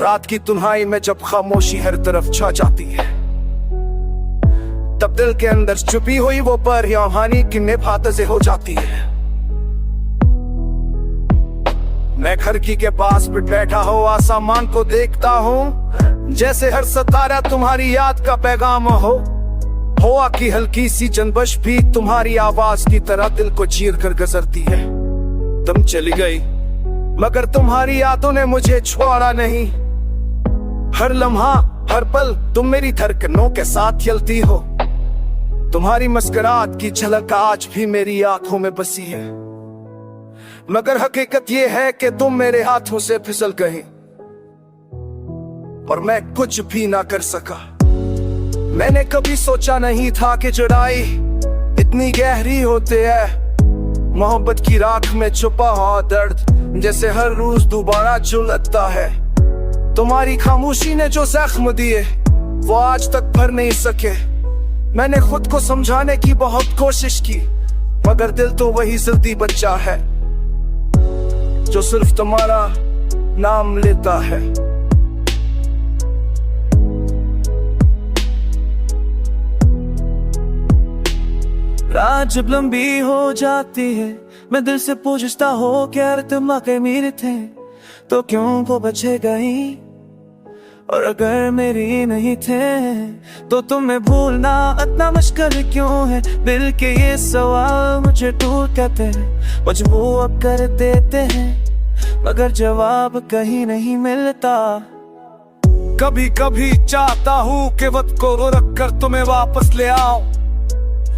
रात की तन्हाई में जब खामोशी हर तरफ छा जाती है, तब दिल के अंदर छुपी हुई वो बेरहमी की निभाते हो जाती है। मैं खिड़की के पास पे बैठा हो आसमान को देखता हूँ, जैसे हर सितारा तुम्हारी याद का पैगाम हो। हवा की हल्की सी जनबश भी तुम्हारी आवाज की तरह दिल को चीर कर गुजरती है। तुम चली गई मगर तुम्हारी यादों ने मुझे छोड़ा नहीं। हर लम्हा हर पल तुम मेरी धड़कनों के साथ चलती हो। तुम्हारी मुस्कुराहट की झलक आज भी मेरी आंखों में बसी है, मगर हकीकत ये है कि तुम मेरे हाथों से फिसल गई और मैं कुछ भी ना कर सका। मैंने कभी सोचा नहीं था कि जुदाई इतनी गहरी होती है। मोहब्बत की राख में छुपा हुआ दर्द जैसे हर रोज दोबारा झुलसता है। तुम्हारी खामोशी ने जो जख्म दिए वो आज तक भर नहीं सके। मैंने खुद को समझाने की बहुत कोशिश की, मगर दिल तो वही जिद्दी बच्चा है जो सिर्फ तुम्हारा नाम लेता है। रात जब लंबी हो जाती है, मैं दिल से पूछता हो क्या तुम वाकई मेरे थे तो क्यों वो बचे गई, और अगर मेरी नहीं थे तो तुम्हें भूलना इतना मुश्किल क्यों है। दिल के ये सवाल मुझे टूट कहते हैं, मजबूर कर देते हैं, मगर जवाब कहीं नहीं मिलता। कभी कभी चाहता हूँ कि वक्त को रख कर तुम्हें वापस ले आओ,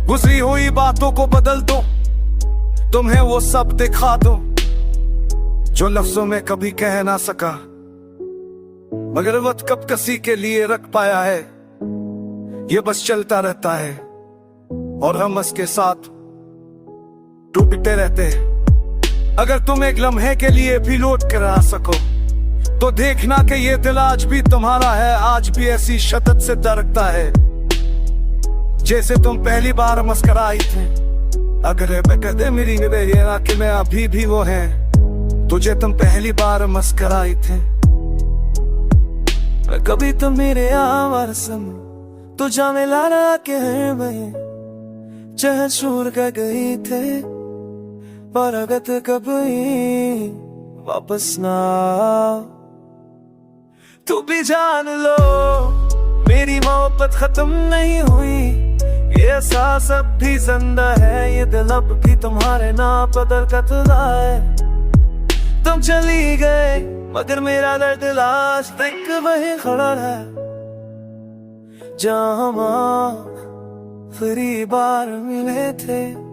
गुजरी हुई बातों को बदल दो, तुम्हें वो सब दिखा दो जो लफ्जों में कभी कह ना सका, मगर वक्त कब किसी के लिए रख पाया है। ये बस चलता रहता है और हम इसके साथ टूटते रहते हैं। अगर तुम एक लम्हे के लिए भी लौट कर आ सको तो देखना कि ये दिल आज भी तुम्हारा है, आज भी ऐसी शिद्दत से धड़कता है जैसे तुम पहली बार मुस्कुराई थे। अगर कदे मेरी आंखें में अभी भी वो है तुझे तुम पहली बार मुस्कुराई थे। कभी तो मेरे आवार सम तो जाने लाना के हर बहे चह छोड़ कर गई थे, पर अगत कभी वापस ना। तू भी जान लो मेरी मोहब्बत खत्म नहीं हुई, ये एहसास अब भी जिंदा है, ये दिल अब भी तुम्हारे नाम पर धड़कता है। तुम चली गए मगर मेरा दर्द आज तक वही खड़ा है जहाँ हम आखिरी बार मिले थे।